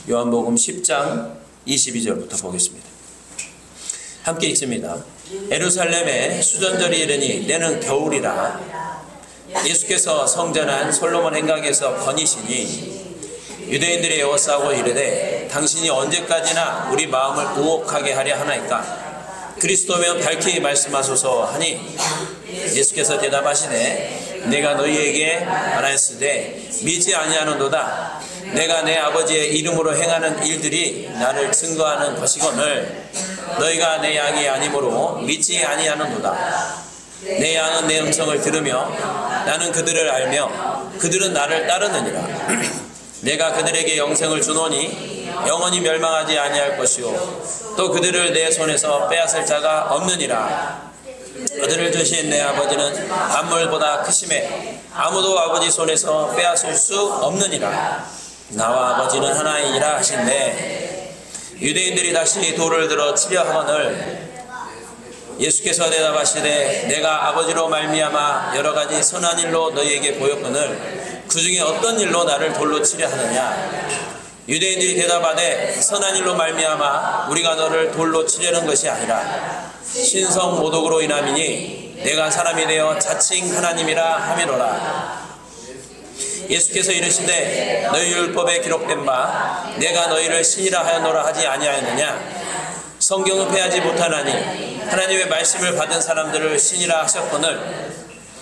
요한복음 10장 22절부터 보겠습니다. 함께 읽습니다. 예루살렘에 수전절이 이르니 때는 겨울이라. 예수께서 성전한 솔로몬 행각에서 거니시니 유대인들이 에워싸고 이르되 당신이 언제까지나 우리 마음을 우혹하게 하려 하나이까? 그리스도면 밝히 말씀하소서 하니 예수께서 대답하시되 내가 너희에게 말하였으되 믿지 아니하는도다. 내가 내 아버지의 이름으로 행하는 일들이 나를 증거하는 것이거늘 너희가 내 양이 아니므로 믿지 아니하는도다. 내 양은 내 음성을 들으며 나는 그들을 알며 그들은 나를 따르느니라. 내가 그들에게 영생을 주노니 영원히 멸망하지 아니할 것이요 또 그들을 내 손에서 빼앗을 자가 없느니라. 그들을 주신 내 아버지는 만물보다 크심에 아무도 아버지 손에서 빼앗을 수 없느니라. 나와 아버지는 하나이니라 하신대. 유대인들이 다시 돌을 들어 치려 하거늘 예수께서 대답하시되 내가 아버지로 말미암아 여러 가지 선한 일로 너희에게 보였거늘 그 중에 어떤 일로 나를 돌로 치려 하느냐? 유대인들이 대답하되 선한 일로 말미암아 우리가 너를 돌로 치려는 것이 아니라 신성 모독으로 인함이니 내가 사람이 되어 자칭 하나님이라 함이로라. 예수께서 이르시되 너희 율법에 기록된 바 내가 너희를 신이라 하였노라 하지 아니하였느냐? 성경은 패하지 못하나니 하나님의 말씀을 받은 사람들을 신이라 하셨거늘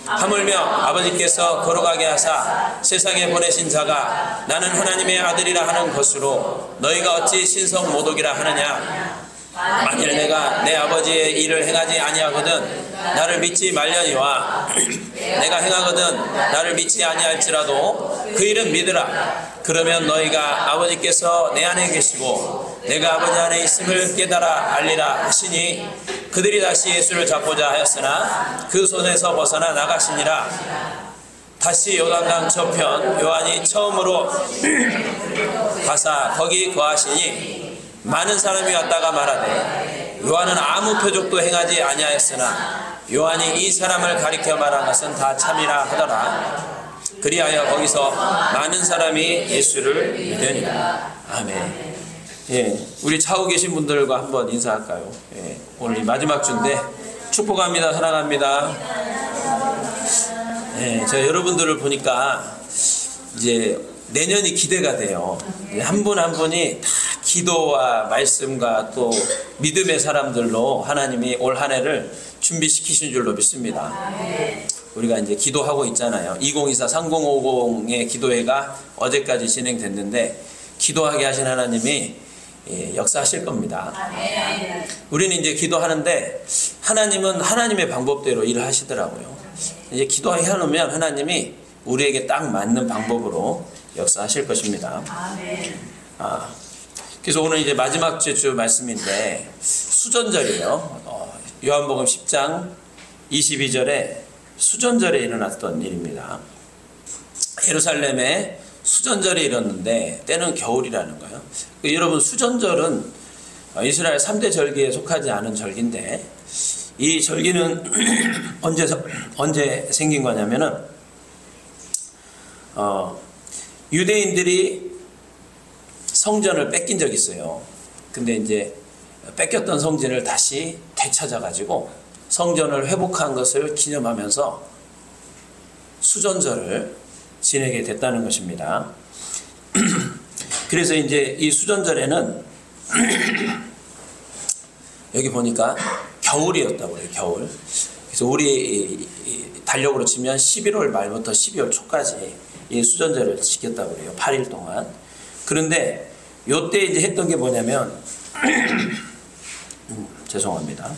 하물며 아버지께서 걸어가게 하사 세상에 보내신 자가 나는 하나님의 아들이라 하는 것으로 너희가 어찌 신성 모독이라 하느냐? 만일 내가 내 아버지의 일을 행하지 아니하거든 나를 믿지 말려니와 내가 행하거든 나를 믿지 아니할지라도 그 일은 믿으라. 그러면 너희가 아버지께서 내 안에 계시고 내가 아버지 안에 있음을 깨달아 알리라 하시니 그들이 다시 예수를 잡고자 하였으나 그 손에서 벗어나 나가시니라. 다시 요단강 저편 요한이 처음으로 가사 거기 거하시니 많은 사람이 왔다가 말하되 요한은 아무 표적도 행하지 아니하였으나 요한이 이 사람을 가리켜 말한 것은 다 참이라 하더라. 그리하여 거기서 많은 사람이 예수를 믿으니라. 아멘. 예, 우리 차후 계신 분들과 한번 인사할까요? 예, 오늘 마지막 주인데 축복합니다. 사랑합니다. 예, 제가 여러분들을 보니까 이제 내년이 기대가 돼요. 한 분 한 분이 다 기도와 말씀과 또 믿음의 사람들로 하나님이 올 한 해를 준비시키신 줄로 믿습니다. 우리가 이제 기도하고 있잖아요. 2024-3050의 기도회가 어제까지 진행됐는데 기도하게 하신 하나님이 역사하실 겁니다. 우리는 이제 기도하는데 하나님은 하나님의 방법대로 일을 하시더라고요. 이제 기도하게 해놓으면 하나님이 우리에게 딱 맞는 방법으로 역사하실 것입니다. 그래서 오늘 이제 마지막 주 말씀인데 수전절이에요. 요한복음 10장 22절에 수전절에 일어났던 일입니다. 예루살렘에 수전절이 일어났는데 때는 겨울이라는 거예요. 여러분 수전절은 이스라엘 3대 절기에 속하지 않은 절기인데 이 절기는 언제 생긴 거냐면은 유대인들이 성전을 뺏긴 적이 있어요. 근데 이제 뺏겼던 성전을 다시 되찾아가지고 성전을 회복한 것을 기념하면서 수전절을 지내게 됐다는 것입니다. 그래서 이제 이 수전절에는 여기 보니까 겨울이었다고 해요. 겨울. 그래서 우리 달력으로 치면 11월 말부터 12월 초까지 이 수전절을 지켰다고 해요. 8일 동안. 그런데 요때 이제 했던 게 뭐냐면 죄송합니다.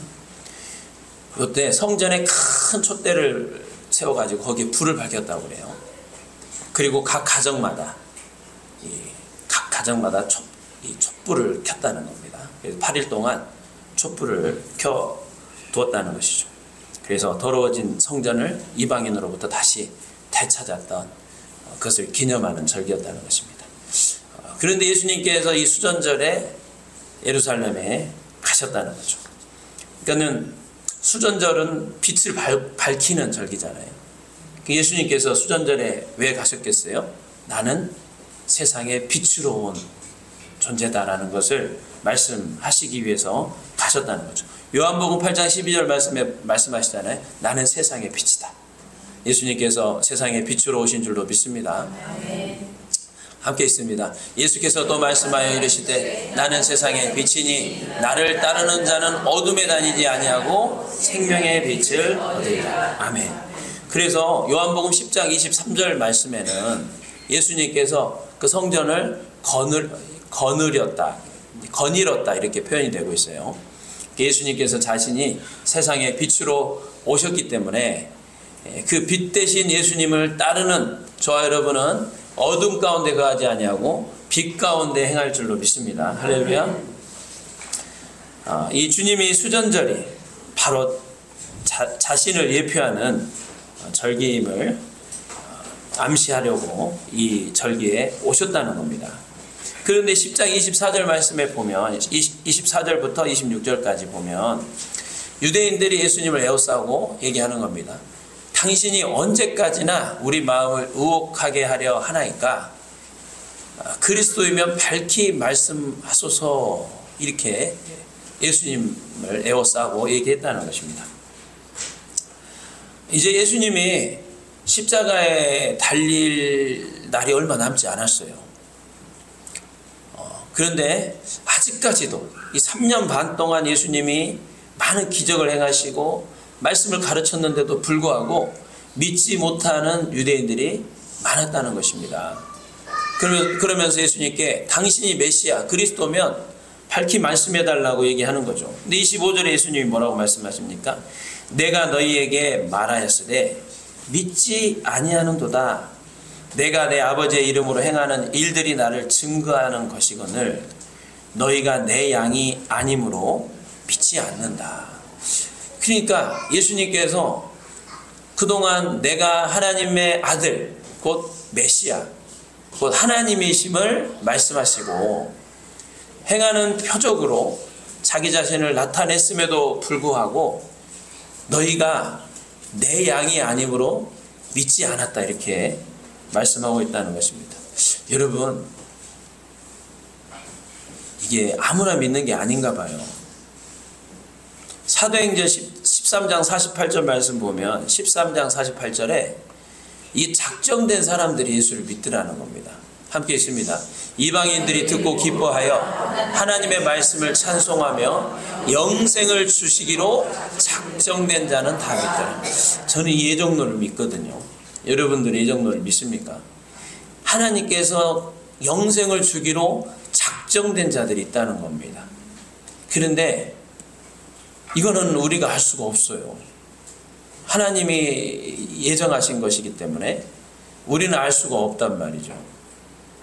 요때 성전에 큰 촛대를 세워가지고 거기에 불을 밝혔다고 그래요. 그리고 각 가정마다 촛불을 켰다는 겁니다. 그래서 8일 동안 촛불을 켜 두었다는 것이죠. 그래서 더러워진 성전을 이방인으로부터 다시 되찾았던 그것을 기념하는 절기였다는 것입니다. 그런데 예수님께서 이 수전절에 예루살렘에 가셨다는 거죠. 그러니까는 수전절은 빛을 밝히는 절기잖아요. 예수님께서 수전절에 왜 가셨겠어요? 나는 세상에 빛으로 온 존재다라는 것을 말씀하시기 위해서 가셨다는 거죠. 요한복음 8장 12절 말씀에 말씀하시잖아요. 나는 세상의 빛이다. 예수님께서 세상의 빛으로 오신 줄로 믿습니다. 함께 있습니다. 예수께서 또 말씀하여 이르시되 나는 세상의 빛이니 나를 따르는 자는 어둠에 다니지 아니하고 생명의 빛을 얻으리라. 아멘. 그래서 요한복음 10장 23절 말씀에는 예수님께서 그 성전을 거닐었다 이렇게 표현이 되고 있어요. 예수님께서 자신이 세상의 빛으로 오셨기 때문에 그 빛 대신 예수님을 따르는 저와 여러분은 어둠 가운데 거하지 아니하고 빛 가운데 행할 줄로 믿습니다. 할렐루야. 이 주님이 수전절이 바로 자신을 예표하는 절기임을 암시하려고 이 절기에 오셨다는 겁니다. 그런데 10장 24절 말씀에 보면 24절부터 26절까지 보면 유대인들이 예수님을 에워싸고 얘기하는 겁니다. 당신이 언제까지나 우리 마음을 의혹하게 하려 하나이까 그리스도이면 밝히 말씀하소서 이렇게 예수님을 에워싸고 얘기했다는 것입니다. 이제 예수님이 십자가에 달릴 날이 얼마 남지 않았어요. 그런데 아직까지도 이 3년 반 동안 예수님이 많은 기적을 행하시고 말씀을 가르쳤는데도 불구하고 믿지 못하는 유대인들이 많았다는 것입니다. 그러면서 예수님께 당신이 메시아 그리스도면 밝히 말씀해달라고 얘기하는 거죠. 근데 25절에 예수님이 뭐라고 말씀하십니까? 내가 너희에게 말하였으되 믿지 아니하는도다. 내가 내 아버지의 이름으로 행하는 일들이 나를 증거하는 것이거늘 너희가 내 양이 아니므로 믿지 않는다. 그러니까 예수님께서 그동안 내가 하나님의 아들 곧 메시아 곧 하나님이심을 말씀하시고 행하는 표적으로 자기 자신을 나타냈음에도 불구하고 너희가 내 양이 아니므로 믿지 않았다 이렇게 말씀하고 있다는 것입니다. 여러분 이게 아무나 믿는 게 아닌가 봐요. 사도행전 13장 48절 말씀 보면 13장 48절에 이 작정된 사람들이 예수를 믿더라는 겁니다. 함께 있습니다. 이방인들이 듣고 기뻐하여 하나님의 말씀을 찬송하며 영생을 주시기로 작정된 자는 다 믿더라. 저는 이 예정론을 믿거든요. 여러분들이 예정론을 믿습니까? 하나님께서 영생을 주기로 작정된 자들이 있다는 겁니다. 그런데 이거는 우리가 알 수가 없어요. 하나님이 예정하신 것이기 때문에 우리는 알 수가 없단 말이죠.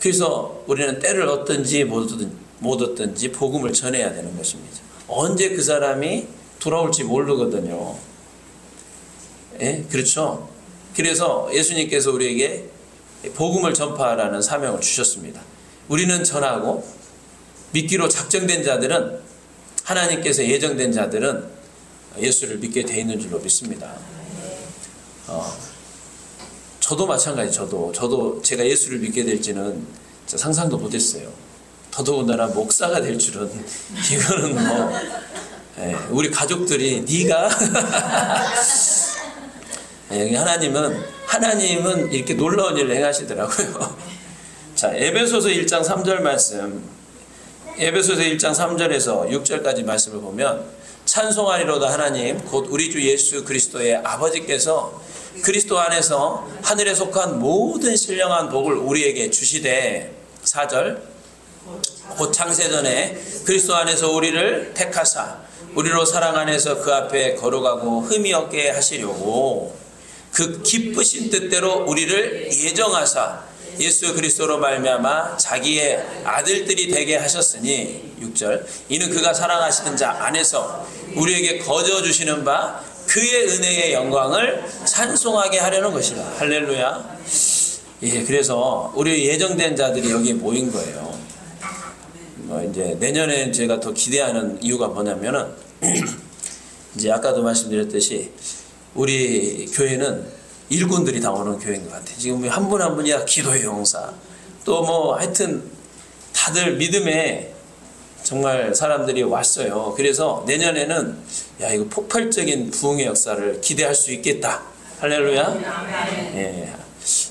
그래서 우리는 때를 얻든지 못 얻든지 복음을 전해야 되는 것입니다. 언제 그 사람이 돌아올지 모르거든요. 예? 그렇죠? 그래서 예수님께서 우리에게 복음을 전파하라는 사명을 주셨습니다. 우리는 전하고 믿기로 작정된 자들은 하나님께서 예정된 자들은 예수를 믿게 돼 있는 줄로 믿습니다. 저도 마찬가지. 저도 제가 예수를 믿게 될지는 상상도 못했어요. 더더군다나 목사가 될 줄은 이거는 뭐 우리 가족들이 네가 하나님은 이렇게 놀라운 일을 행하시더라고요. 자, 에베소서 1장 3절 말씀. 에베소서 1장 3절에서 6절까지 말씀을 보면 찬송하리로다 하나님 곧 우리 주 예수 그리스도의 아버지께서 그리스도 안에서 하늘에 속한 모든 신령한 복을 우리에게 주시되 4절 곧 창세전에 그리스도 안에서 우리를 택하사 우리로 사랑 안에서 그 앞에 걸어가고 흠이 없게 하시려고 그 기쁘신 뜻대로 우리를 예정하사 예수 그리스도로 말미암아 자기의 아들들이 되게 하셨으니 6절 이는 그가 사랑하시는 자 안에서 우리에게 거저 주시는 바 그의 은혜의 영광을 찬송하게 하려는 것이다. 할렐루야. 예, 그래서 우리 예정된 자들이 여기에 모인 거예요. 이제 내년에 제가 더 기대하는 이유가 뭐냐면은 이제 아까도 말씀드렸듯이 우리 교회는 일꾼들이 다 오는 교회인 것 같아요. 지금 한 분 한 분이 기도의 용사 또 뭐 하여튼 다 다들 믿음에 정말 사람들이 왔어요. 그래서 내년에는 야, 이거 폭발적인 부흥의 역사를 기대할 수 있겠다. 할렐루야. 예.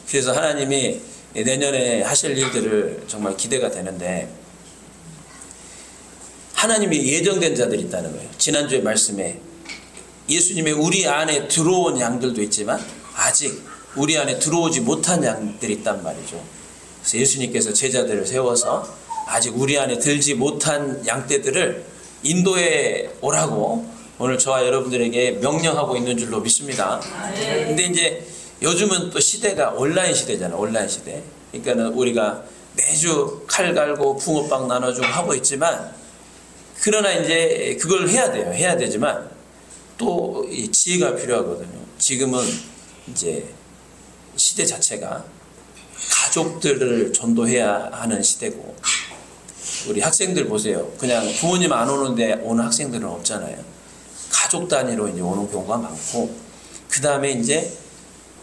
그래서 하나님이 내년에 하실 일들을 정말 기대가 되는데, 하나님이 예정된 자들이 있다는 거예요. 지난주에 말씀에 예수님의 우리 안에 들어온 양들도 있지만 아직 우리 안에 들어오지 못한 양들이 있단 말이죠. 그래서 예수님께서 제자들을 세워서 아직 우리 안에 들지 못한 양떼들을 인도에 오라고 오늘 저와 여러분들에게 명령하고 있는 줄로 믿습니다. 근데 이제 요즘은 또 시대가 온라인 시대잖아요. 온라인 시대. 그러니까는 우리가 매주 칼 갈고 붕어빵 나눠주고 하고 있지만, 그러나 이제 그걸 해야 돼요. 해야 되지만 또 이 지혜가 필요하거든요. 지금은 이제 시대 자체가 가족들을 전도해야 하는 시대고, 우리 학생들 보세요. 그냥 부모님 안 오는데 오는 학생들은 없잖아요. 가족 단위로 이제 오는 경우가 많고, 그 다음에 이제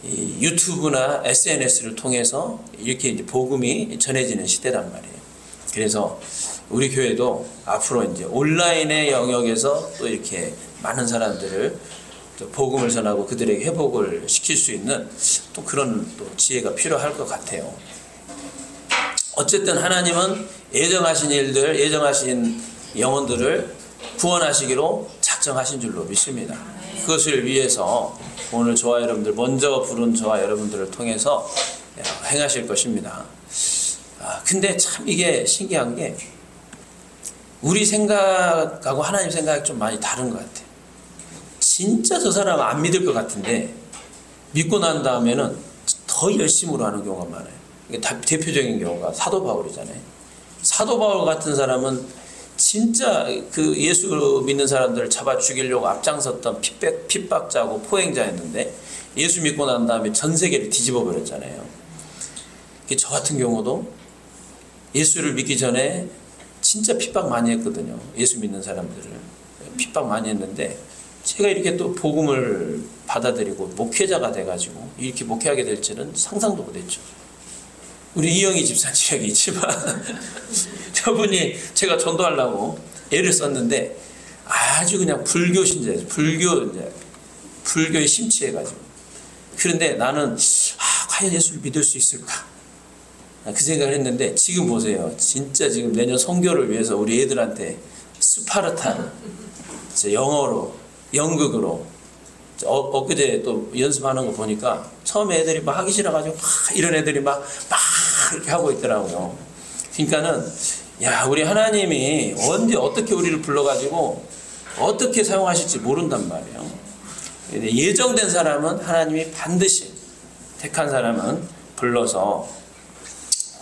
이 유튜브나 SNS를 통해서 이렇게 이제 복음이 전해지는 시대란 말이에요. 그래서 우리 교회도 앞으로 이제 온라인의 영역에서 또 이렇게 많은 사람들을 또 복음을 전하고 그들에게 회복을 시킬 수 있는 또 그런 또 지혜가 필요할 것 같아요. 어쨌든 하나님은 예정하신 일들, 예정하신 영혼들을 구원하시기로 작정하신 줄로 믿습니다. 그것을 위해서 오늘 저와 여러분들, 먼저 부른 저와 여러분들을 통해서 행하실 것입니다. 근데 참 이게 신기한 게, 우리 생각하고 하나님 생각이 좀 많이 다른 것 같아요. 진짜 저 사람 안 믿을 것 같은데 믿고 난 다음에는 더 열심으로 하는 경우가 많아요. 대표적인 경우가 사도 바울이잖아요. 사도 바울 같은 사람은 진짜 그 예수 믿는 사람들을 잡아 죽이려고 앞장섰던 핍박자고 포행자였는데, 예수 믿고 난 다음에 전 세계를 뒤집어 버렸잖아요. 저 같은 경우도 예수를 믿기 전에 진짜 핍박 많이 했거든요. 예수 믿는 사람들을 핍박 많이 했는데, 제가 이렇게 또 복음을 받아들이고 목회자가 돼가지고 이렇게 목회하게 될 줄은 상상도 못했죠. 우리 이영희 집사님 여기 있지만 저분이 제가 전도하려고 애를 썼는데 아주 그냥 불교 신자예요. 불교에 심취해가지고. 그런데 나는 과연 예수를 믿을 수 있을까? 그 생각을 했는데, 지금 보세요. 진짜 지금 내년 선교를 위해서 우리 애들한테 스파르타로, 영어로, 연극으로, 엊그제 또 연습하는 거 보니까 처음에 애들이 막 하기 싫어가지고 이런 애들이 막 이렇게 하고 있더라고요. 그러니까는 야, 우리 하나님이 언제 어떻게 우리를 불러가지고 어떻게 사용하실지 모른단 말이에요. 예정된 사람은 하나님이 반드시, 택한 사람은 불러서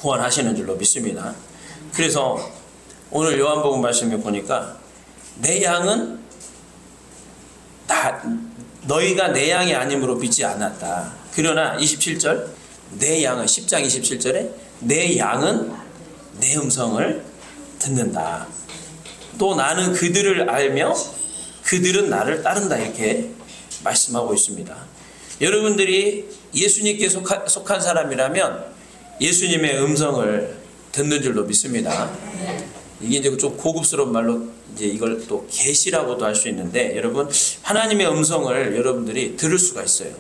구원하시는 줄로 믿습니다. 그래서 오늘 요한복음 말씀에 보니까 내 양은 너희가 내 양이 아님으로 믿지 않았다. 그러나 27절, 내 양은 10장 27절에 내 양은 내 음성을 듣는다. 또 나는 그들을 알며 그들은 나를 따른다. 이렇게 말씀하고 있습니다. 여러분들이 예수님께 속한 사람이라면 예수님의 음성을 듣는 줄로 믿습니다. 이게 이제 좀 고급스러운 말로 이제 이걸 또 계시라고도 할 수 있는데, 여러분 하나님의 음성을 여러분들이 들을 수가 있어요.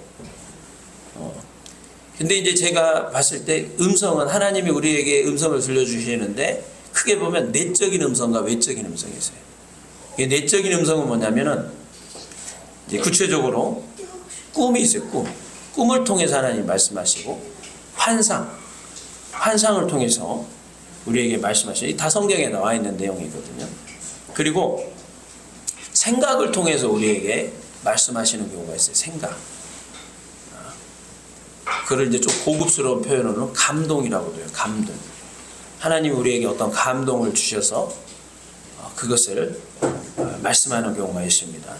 근데 이제 제가 봤을 때 음성은, 하나님이 우리에게 음성을 들려주시는데 크게 보면 내적인 음성과 외적인 음성이 있어요. 내적인 음성은 뭐냐면은 이제 구체적으로 꿈이 있어요. 꿈을 통해서 하나님이 말씀하시고, 환상을 통해서 우리에게 말씀하시죠. 다 성경에 나와 있는 내용이거든요. 그리고 생각을 통해서 우리에게 말씀하시는 경우가 있어요. 생각. 그걸 이제 좀 고급스러운 표현으로는 감동이라고도 해요. 감동. 하나님이 우리에게 어떤 감동을 주셔서 그것을 말씀하는 경우가 있습니다.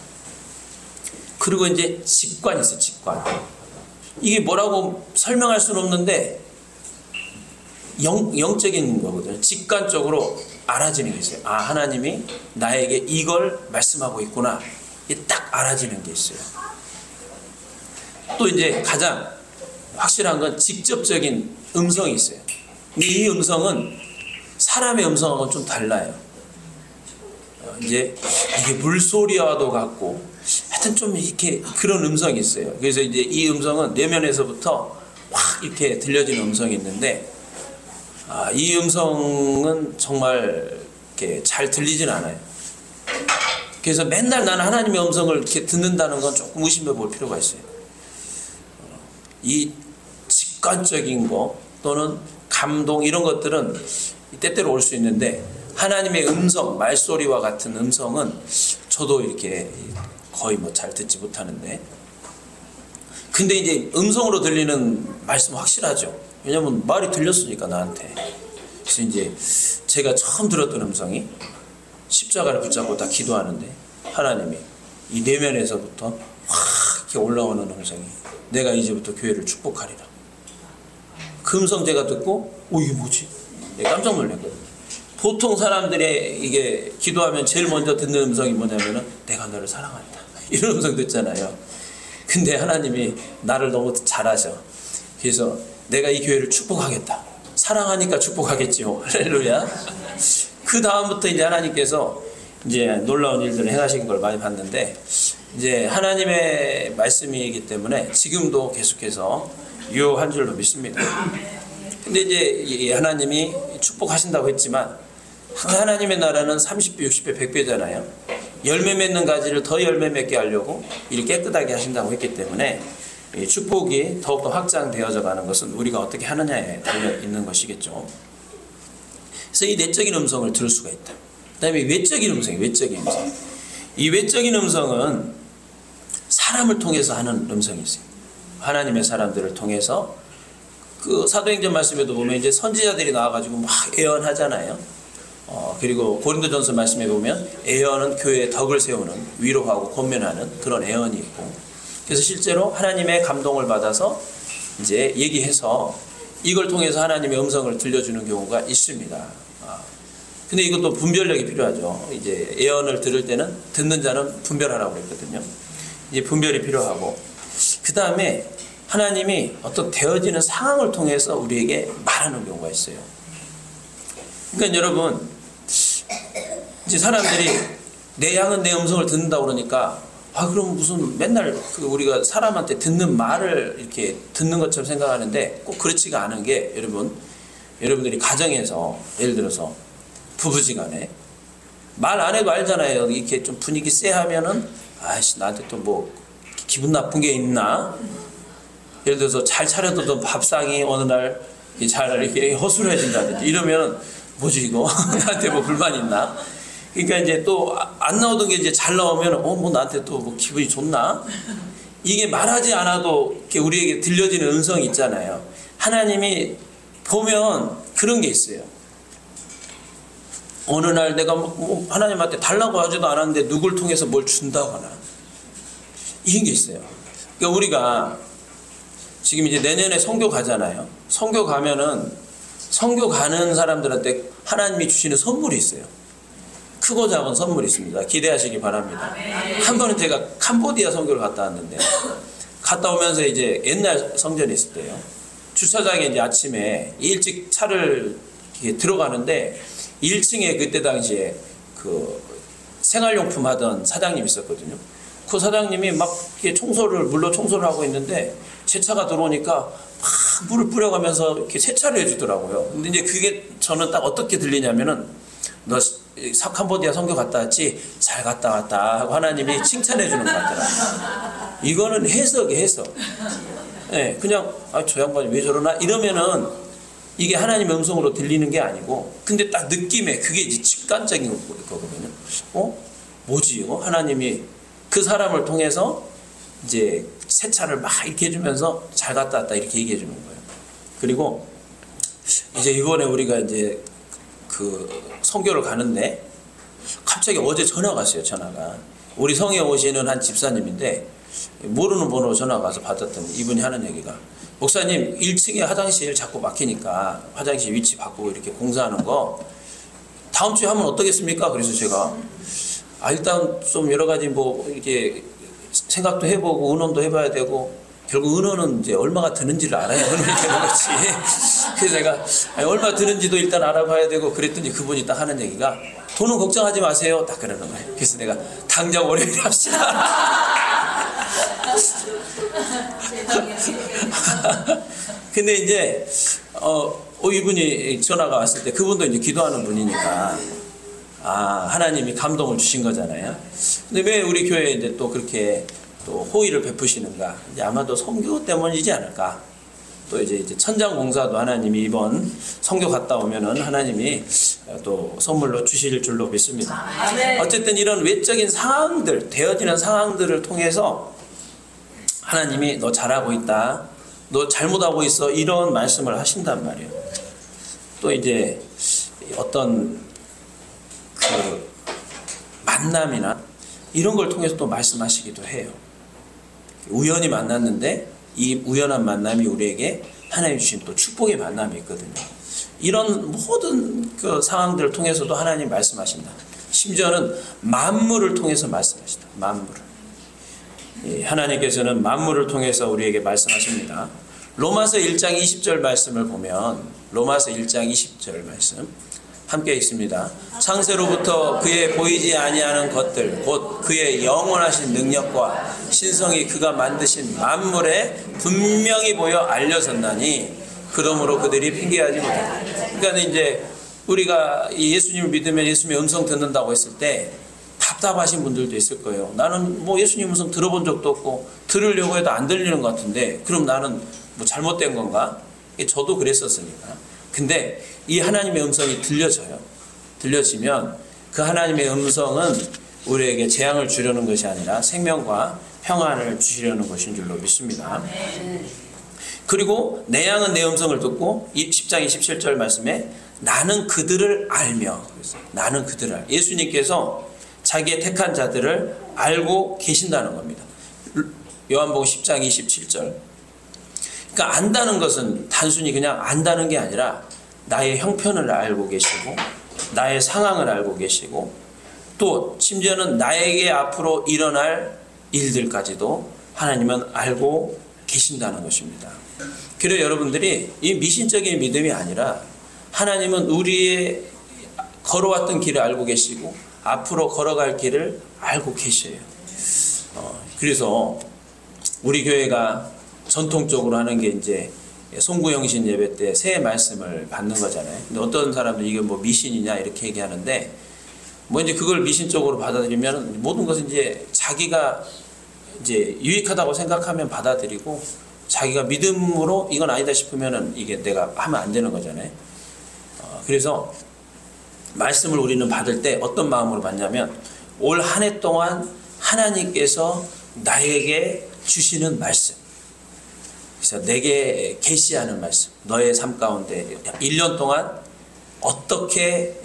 그리고 이제 직관이 있어요. 직관. 이게 뭐라고 설명할 수는 없는데 영적인 거거든요. 직관적으로 알아지는 게 있어요. 하나님이 나에게 이걸 말씀하고 있구나. 이게 딱 알아지는 게 있어요. 또 이제 가장 확실한 건 직접적인 음성이 있어요. 근데 이 음성은 사람의 음성하고는 좀 달라요. 이제 이게 물소리와도 같고 하여튼 좀 이렇게 그런 음성이 있어요. 그래서 이제 이 음성은 내면에서부터 확 이렇게 들려지는 음성이 있는데 이 음성은 정말 이렇게 잘 들리진 않아요. 그래서 맨날 나는 하나님의 음성을 이렇게 듣는다는 건 조금 의심해 볼 필요가 있어요. 이 직관적인 거 또는 감동 이런 것들은 때때로 올 수 있는데 하나님의 음성, 말소리와 같은 음성은 저도 이렇게 거의 뭐 잘 듣지 못하는데, 근데 이제 음성으로 들리는 말씀 확실하죠. 왜냐면 말이 들렸으니까 나한테. 그래서 이제 제가 처음 들었던 음성이 십자가를 붙잡고 다 기도하는데 하나님이 이 내면에서부터 확 이렇게 올라오는 음성이 내가 이제부터 교회를 축복하리라. 그 음성 제가 듣고 이게 뭐지? 깜짝 놀랐거든요. 보통 사람들의 이게 기도하면 제일 먼저 듣는 음성이 뭐냐면은 내가 너를 사랑한다 이런 음성 듣잖아요. 근데 하나님이 나를 너무 잘 아셔. 그래서 내가 이 교회를 축복하겠다. 사랑하니까 축복하겠지요. 할렐루야. 그 다음부터 이제 하나님께서 이제 놀라운 일들을 행하신 걸 많이 봤는데, 이제 하나님의 말씀이기 때문에 지금도 계속해서 유효한 줄로 믿습니다. 근데 이제 하나님이 축복하신다고 했지만 하나님의 나라는 30배, 60배, 100배잖아요. 열매 맺는 가지를 더 열매 맺게 하려고 이를 깨끗하게 하신다고 했기 때문에 이 축복이 더욱더 확장되어져 가는 것은 우리가 어떻게 하느냐에 달려 있는 것이겠죠. 그래서 이 내적인 음성을 들을 수가 있다. 그 다음에 외적인 음성이에요. 외적인 음성. 이 외적인 음성은 사람을 통해서 하는 음성이 있어요. 하나님의 사람들을 통해서 그 사도행전 말씀에도 보면 이제 선지자들이 나와가지고 막 애언하잖아요. 그리고 고린도전서 말씀에 보면 애언은 교회의 덕을 세우는, 위로하고 권면하는 그런 애언이 있고, 그래서 실제로 하나님의 감동을 받아서 이제 얘기해서 이걸 통해서 하나님의 음성을 들려주는 경우가 있습니다. 근데 이것도 분별력이 필요하죠. 이제 애언을 들을 때는 듣는 자는 분별하라고 그랬거든요. 이제 분별이 필요하고, 그 다음에 하나님이 어떤 되어지는 상황을 통해서 우리에게 말하는 경우가 있어요. 그러니까 여러분, 이제 사람들이 내 양은 내 음성을 듣는다고 그러니까 그럼 무슨 맨날 우리가 사람한테 듣는 말을 이렇게 듣는 것처럼 생각하는데 꼭 그렇지가 않은 게, 여러분들이 가정에서 예를 들어서 부부지간에 말 안 해도 알잖아요. 이렇게 좀 분위기 쎄하면은 나한테 또 뭐 기분 나쁜 게 있나? 예를 들어서 잘 차려두던 밥상이 어느 날 잘 이렇게 허술해진다든지 이러면 뭐지 이거? 나한테 뭐 불만 있나? 그러니까 이제 또 안 나오던 게 이제 잘 나오면 뭐 나한테 또 뭐 기분이 좋나? 이게 말하지 않아도 이렇게 우리에게 들려지는 음성이 있잖아요. 하나님이 보면 그런 게 있어요. 어느 날 내가 뭐 하나님한테 달라고 하지도 않았는데 누굴 통해서 뭘 준다거나 이런 게 있어요. 그러니까 우리가 지금 이제 내년에 선교 가잖아요. 선교 가면은 선교 가는 사람들한테 하나님이 주시는 선물이 있어요. 크고 작은 선물이 있습니다. 기대하시기 바랍니다. 한 번은 제가 캄보디아 선교를 갔다 왔는데, 갔다 오면서 이제 옛날 성전에 있을 때요. 주차장에 이제 아침에 일찍 차를 들어가는데 1층에 그때 당시에 그 생활용품 하던 사장님이 있었거든요. 그 사장님이 막 물로 청소를 하고 있는데 제 차가 들어오니까 막 물을 뿌려가면서 이렇게 세차를 해주더라고요. 근데 이제 그게 저는 딱 어떻게 들리냐면은 너 캄보디아 선교 갔다 왔지? 잘 갔다 왔다 하고 하나님이 칭찬해 주는 것 같더라고요. 이거는 해석이에요, 해석. 네, 그냥 저 양반이 왜 저러나 이러면은 이게 하나님의 음성으로 들리는 게 아니고, 근데 딱 느낌에 그게 이제 직관적인 거거든요. 뭐지 이거? 하나님이 그 사람을 통해서 이제 세차를 막 이렇게 해주면서 잘 갔다 왔다 이렇게 얘기해 주는 거예요. 그리고 이제 이번에 우리가 이제 그 선교를 가는데 갑자기 어제 전화가 왔어요. 전화가 우리 성에 오시는 한 집사님인데 모르는 번호로 전화가 와서 받았더니 이분이 하는 얘기가, 목사님 1층에 화장실 자꾸 막히니까 화장실 위치 바꾸고 이렇게 공사하는 거 다음 주에 하면 어떻겠습니까? 그래서 제가 일단 좀 여러 가지 뭐 이렇게 생각도 해보고 의논도 해봐야 되고, 결국 의논은 이제 얼마가 드는지를 알아야 의논이 되는 거지. 그래서 내가 얼마 드는지도 일단 알아봐야 되고 그랬더니 그분이 딱 하는 얘기가 돈은 걱정하지 마세요. 딱 그러는 거예요. 그래서 내가 당장 월요일에 합시다. 근데 이제 이분이 전화가 왔을 때 그분도 이제 기도하는 분이니까 하나님이 감동을 주신 거잖아요. 근데 왜 우리 교회에 이제 또 그렇게 또 호의를 베푸시는가? 이제 아마도 선교 때문이지 않을까? 또 이제 천장 공사도 하나님이 이번 선교 갔다 오면은 하나님이 또 선물로 주실 줄로 믿습니다. 어쨌든 이런 외적인 상황들, 되어지는 상황들을 통해서 하나님이 너 잘하고 있다, 너 잘못하고 있어, 이런 말씀을 하신단 말이에요. 또 이제 어떤 그 만남이나 이런 걸 통해서 또 말씀하시기도 해요. 우연히 만났는데 이 우연한 만남이 우리에게 하나님 주신 또 축복의 만남이 있거든요. 이런 모든 그 상황들을 통해서도 하나님 말씀하신다. 심지어는 만물을 통해서 말씀하신다. 만물을. 하나님께서는 만물을 통해서 우리에게 말씀하십니다. 로마서 1장 20절 말씀을 보면 로마서 1장 20절 말씀 함께 읽습니다. 창세로부터 그의 보이지 아니하는 것들 곧 그의 영원하신 능력과 신성이 그가 만드신 만물에 분명히 보여 알려졌나니 그러므로 그들이 핑계하지 못한다. 그러니까 이제 우리가 예수님을 믿으면 예수님의 음성 듣는다고 했을 때 답답하신 분들도 있을 거예요. 나는 뭐 예수님 음성 들어본 적도 없고 들으려고 해도 안 들리는 것 같은데 그럼 나는 뭐 잘못된 건가? 저도 그랬었으니까. 근데 이 하나님의 음성이 들려져요. 들려지면 그 하나님의 음성은 우리에게 재앙을 주려는 것이 아니라 생명과 평안을 주시려는 것인 줄로 믿습니다. 그리고 내 양은 내 음성을 듣고 10장 27절 말씀에 나는 그들을 알며, 나는 그들을 알며, 예수님께서 자기의 택한 자들을 알고 계신다는 겁니다. 요한복음 10장 27절. 그러니까 안다는 것은 단순히 그냥 안다는 게 아니라 나의 형편을 알고 계시고 나의 상황을 알고 계시고 또 심지어는 나에게 앞으로 일어날 일들까지도 하나님은 알고 계신다는 것입니다. 그래서 여러분들이 이 미신적인 믿음이 아니라 하나님은 우리의 걸어왔던 길을 알고 계시고 앞으로 걸어갈 길을 알고 계셔요. 그래서 우리 교회가 전통적으로 하는 게 이제 송구영신 예배 때 새해 말씀을 받는 거잖아요. 근데 어떤 사람들은 이게 뭐 미신이냐 이렇게 얘기하는데 뭐 이제 그걸 미신적으로 받아들이면 모든 것은 이제 자기가 이제 유익하다고 생각하면 받아들이고 자기가 믿음으로 이건 아니다 싶으면은 이게 내가 하면 안 되는 거잖아요. 그래서 말씀을 우리는 받을 때 어떤 마음으로 받냐면 올 한 해 동안 하나님께서 나에게 주시는 말씀, 그래서 내게 계시하는 말씀, 너의 삶 가운데 1년 동안 어떻게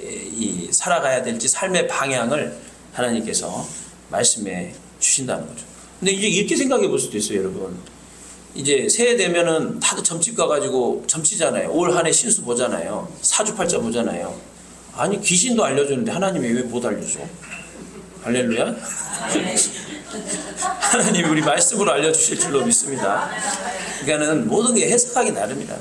살아가야 될지 삶의 방향을 하나님께서 말씀해 주신다는 거죠. 근데 이제 이렇게 생각해 볼 수도 있어요, 여러분. 이제 새해 되면은 다들 점집 가가지고 점치잖아요. 올 한 해 신수 보잖아요. 사주팔자 보잖아요. 아니 귀신도 알려주는데 하나님이 왜 못 알려줘? 할렐루야. 하나님이 우리 말씀으로 알려주실 줄로 믿습니다. 그러니까는 모든 게 해석하기 나름이다.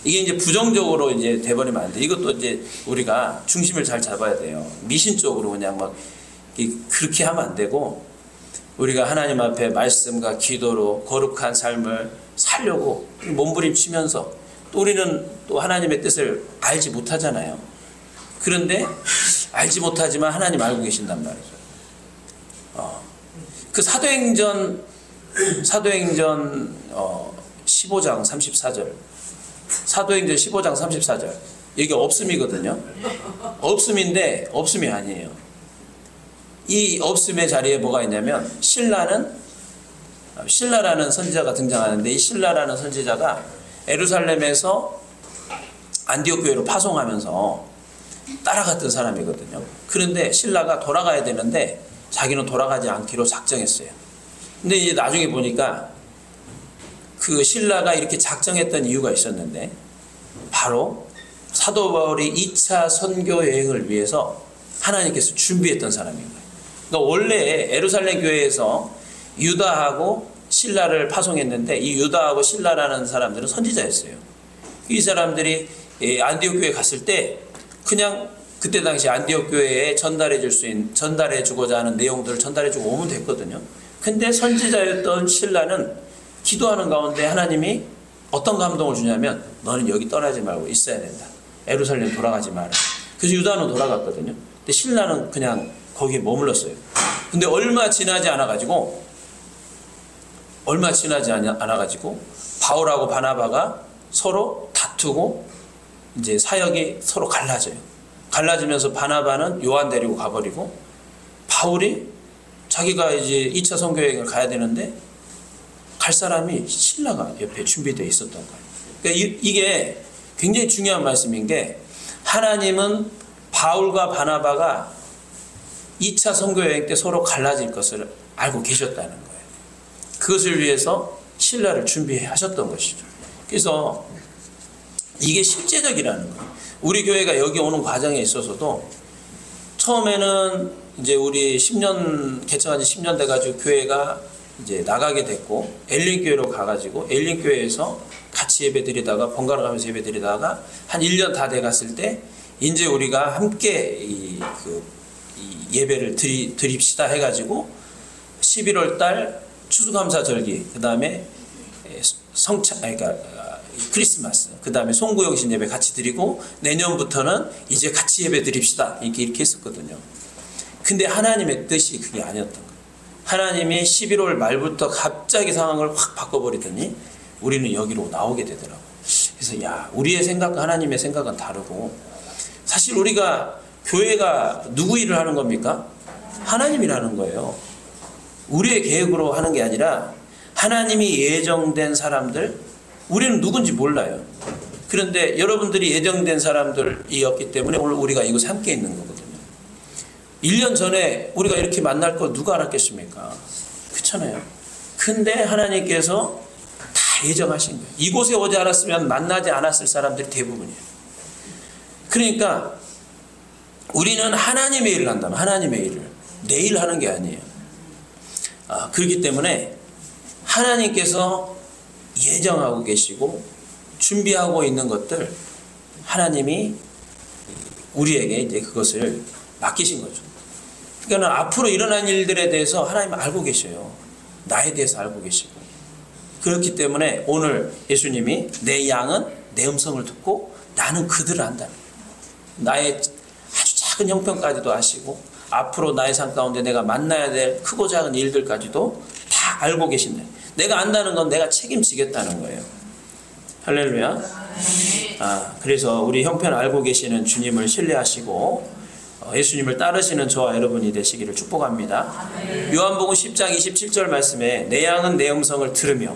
이게 이제 부정적으로 이제 돼버리면 안 돼. 이것도 이제 우리가 중심을 잘 잡아야 돼요. 미신적으로 그냥 막 그렇게 하면 안 되고 우리가 하나님 앞에 말씀과 기도로 거룩한 삶을 살려고 몸부림치면서 또 우리는 또 하나님의 뜻을 알지 못하잖아요. 그런데 알지 못하지만 하나님 알고 계신단 말이죠. 그 사도행전 15장 34절 사도행전 15장 34절 이게 없음이거든요. 없음인데 없음이 아니에요. 이 없음의 자리에 뭐가 있냐면 신라라는 선지자가 등장하는데 이 신라라는 선지자가 예루살렘에서 안디옥 교회로 파송하면서 따라갔던 사람이거든요. 그런데 신라가 돌아가야 되는데 자기는 돌아가지 않기로 작정했어요. 근데 이제 나중에 보니까 그 신라가 이렇게 작정했던 이유가 있었는데 바로 사도 바울이 2차 선교 여행을 위해서 하나님께서 준비했던 사람인 거예요. 그러니까 원래 예루살렘 교회에서 유다하고 신라를 파송했는데 이 유다하고 신라라는 사람들은 선지자였어요. 이 사람들이 안디옥 교회 갔을 때 그냥 그때 당시 안디옥 교회에 전달해 주고자 하는 내용들을 전달해 주고 오면 됐거든요. 근데 선지자였던 실라는 기도하는 가운데 하나님이 어떤 감동을 주냐면 너는 여기 떠나지 말고 있어야 된다. 예루살렘 돌아가지 마라. 그래서 유다는 돌아갔거든요. 근데 실라는 그냥 거기에 머물렀어요. 근데 얼마 지나지 않아가지고 바울하고 바나바가 서로 다투고 이제 사역이 서로 갈라져요. 갈라지면서 바나바는 요한 데리고 가버리고 바울이 자기가 이제 2차 선교여행을 가야 되는데 갈 사람이 실라가 옆에 준비되어 있었던 거예요. 그러니까 이게 굉장히 중요한 말씀인 게 하나님은 바울과 바나바가 2차 선교여행 때 서로 갈라질 것을 알고 계셨다는 거예요. 그것을 위해서 실라를 준비하셨던 것이죠. 그래서 이게 실제적이라는 거예요. 우리 교회가 여기 오는 과정에 있어서도 처음에는 이제 우리 10년 개척한 지 10년 돼가지고 교회가 이제 나가게 됐고 엘린 교회로 가가지고 엘린 교회에서 같이 예배드리다가 번갈아 가면서 예배드리다가 한 1년 다 돼갔을 때 이제 우리가 함께 이 예배를 드립시다 해가지고 11월 달 추수감사절기 그 다음에 그러니까 크리스마스 그 다음에 송구영신 예배 같이 드리고 내년부터는 이제 같이 예배 드립시다 이렇게 했었거든요. 근데 하나님의 뜻이 그게 아니었던 거예요. 하나님이 11월 말부터 갑자기 상황을 확 바꿔버리더니 우리는 여기로 나오게 되더라고요. 그래서 우리의 생각과 하나님의 생각은 다르고 사실 우리가 교회가 누구 일을 하는 겁니까? 하나님이라는 거예요. 우리의 계획으로 하는 게 아니라 하나님이 예정된 사람들 우리는 누군지 몰라요. 그런데 여러분들이 예정된 사람들이었기 때문에 오늘 우리가 이곳에 함께 있는 거거든요. 1년 전에 우리가 이렇게 만날 거 누가 알았겠습니까? 그렇잖아요. 근데 하나님께서 다 예정하신 거예요. 이곳에 오지 않았으면 만나지 않았을 사람들이 대부분이에요. 그러니까 우리는 하나님의 일을 한다면 하나님의 일을 내일 하는 게 아니에요. 그렇기 때문에 하나님께서 예정하고 계시고 준비하고 있는 것들 하나님이 우리에게 이제 그것을 맡기신 거죠. 그러니까 앞으로 일어날 일들에 대해서 하나님 알고 계셔요. 나에 대해서 알고 계시고. 그렇기 때문에 오늘 예수님이 내 양은 내 음성을 듣고 나는 그들을 안다. 나의 아주 작은 형편까지도 아시고 앞으로 나의 삶 가운데 내가 만나야 될 크고 작은 일들까지도 다 알고 계신다. 내가 안다는 건 내가 책임지겠다는 거예요. 할렐루야. 그래서 우리 형편 알고 계시는 주님을 신뢰하시고 예수님을 따르시는 저와 여러분이 되시기를 축복합니다. 요한복음 10장 27절 말씀에 내 양은 내 음성을 들으며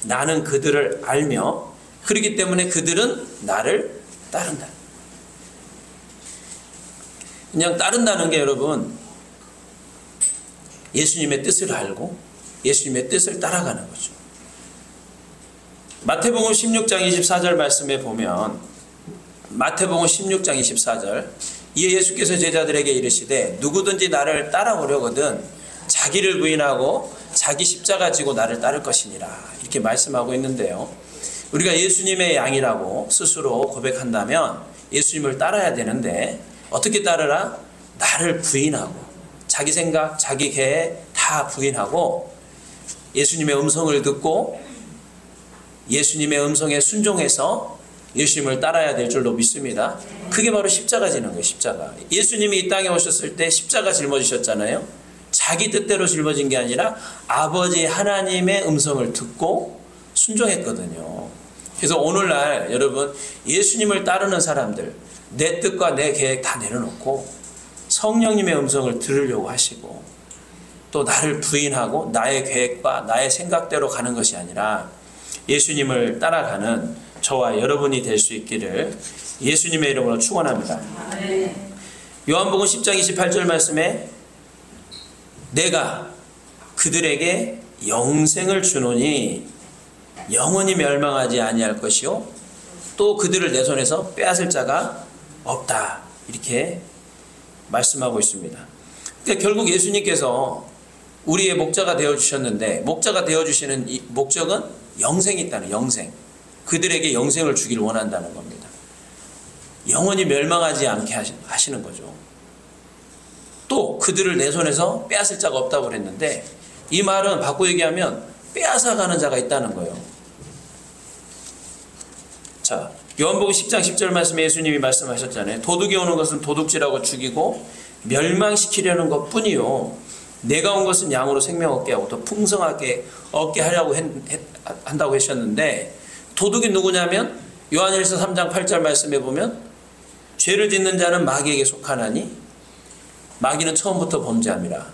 나는 그들을 알며 그렇기 때문에 그들은 나를 따른다. 그냥 따른다는 게 여러분 예수님의 뜻을 알고 예수님의 뜻을 따라가는 거죠. 마태복음 16장 24절 말씀에 보면 마태복음 16장 24절 이에 예수께서 제자들에게 이르시되 누구든지 나를 따라오려거든 자기를 부인하고 자기 십자가 지고 나를 따를 것이니라 이렇게 말씀하고 있는데요. 우리가 예수님의 양이라고 스스로 고백한다면 예수님을 따라야 되는데 어떻게 따르라? 나를 부인하고 자기 생각, 자기 계획 다 부인하고 예수님의 음성을 듣고 예수님의 음성에 순종해서 예수님을 따라야 될 줄로 믿습니다. 그게 바로 십자가 지는 거예요. 십자가. 예수님이 이 땅에 오셨을 때 십자가 짊어지셨잖아요. 자기 뜻대로 짊어진 게 아니라 아버지 하나님의 음성을 듣고 순종했거든요. 그래서 오늘날 여러분 예수님을 따르는 사람들 내 뜻과 내 계획 다 내려놓고 성령님의 음성을 들으려고 하시고 또 나를 부인하고 나의 계획과 나의 생각대로 가는 것이 아니라 예수님을 따라가는 저와 여러분이 될 수 있기를 예수님의 이름으로 축원합니다. 요한복음 10장 28절 말씀에 내가 그들에게 영생을 주노니 영원히 멸망하지 아니할 것이요 또 그들을 내 손에서 빼앗을 자가 없다 이렇게 말씀하고 있습니다. 그러니까 결국 예수님께서 우리의 목자가 되어주셨는데 목자가 되어주시는 이 목적은 영생이 있다는 영생. 그들에게 영생을 주기를 원한다는 겁니다. 영원히 멸망하지 않게 하시는 거죠. 또 그들을 내 손에서 빼앗을 자가 없다고 그랬는데 이 말은 바꿔 얘기하면 빼앗아가는 자가 있다는 거예요. 자, 요한복음 10장 10절 말씀에 예수님이 말씀하셨잖아요. 도둑이 오는 것은 도둑질하고 죽이고 멸망시키려는 것뿐이요 내가 온 것은 양으로 생명 얻게 하고 더 풍성하게 얻게 하려고 한다고 하셨는데 도둑이 누구냐면 요한일서 3장 8절 말씀에 보면 죄를 짓는 자는 마귀에게 속하나니 마귀는 처음부터 범죄함이라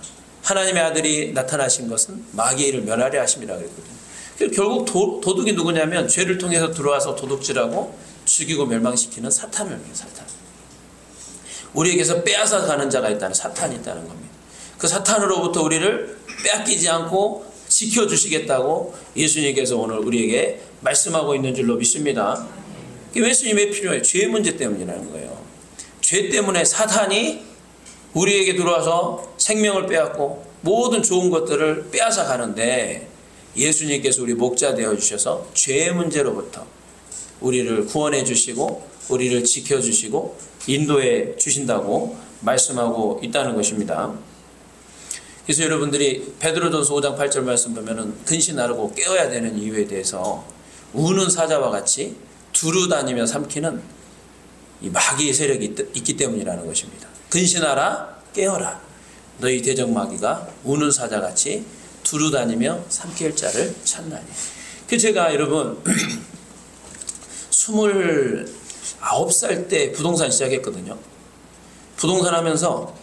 하나님의 아들이 나타나신 것은 마귀의 일을 멸하려 하심이라 그랬거든요. 결국 도둑이 누구냐면 죄를 통해서 들어와서 도둑질하고 죽이고 멸망시키는 사탄을 해요. 사탄. 우리에게서 빼앗아 가는 자가 있다는 사탄이 있다는 겁니다. 그 사탄으로부터 우리를 빼앗기지 않고 지켜주시겠다고 예수님께서 오늘 우리에게 말씀하고 있는 줄로 믿습니다. 예수님이 왜 필요해요? 죄 문제 때문이라는 거예요. 죄 때문에 사탄이 우리에게 들어와서 생명을 빼앗고 모든 좋은 것들을 빼앗아 가는데 예수님께서 우리 목자 되어주셔서 죄의 문제로부터 우리를 구원해 주시고 우리를 지켜주시고 인도해 주신다고 말씀하고 있다는 것입니다. 그래서 여러분들이 베드로전서 5장 8절 말씀 보면은 근신하고 깨어야 되는 이유에 대해서 우는 사자와 같이 두루 다니며 삼키는 이 마귀의 세력이 있기 때문이라는 것입니다. 근신하라 깨어라 너희 대적 마귀가 우는 사자같이 두루 다니며 삼킬 자를 찾나니. 그 제가 여러분 29살 때 부동산 시작했거든요. 부동산 하면서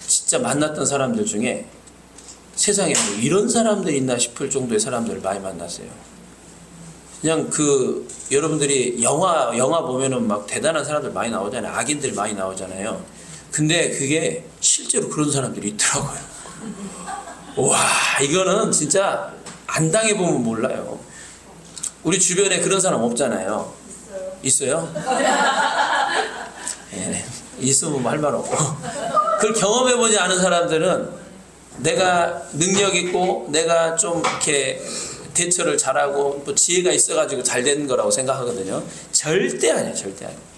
진짜 만났던 사람들 중에 세상에 뭐 이런 사람들이 있나 싶을 정도의 사람들을 많이 만났어요. 그냥 여러분들이 영화 보면은 막 대단한 사람들 많이 나오잖아요. 악인들 많이 나오잖아요. 근데 그게 실제로 그런 사람들이 있더라고요. 와, 이거는 진짜 안 당해보면 몰라요. 우리 주변에 그런 사람 없잖아요. 있어요? 네, 있으면 할 말 없고. 그걸 경험해보지 않은 사람들은 내가 능력 있고 내가 좀 이렇게 대처를 잘하고 또 지혜가 있어가지고 잘 되는 거라고 생각하거든요. 절대 아니에요. 절대 아니에요.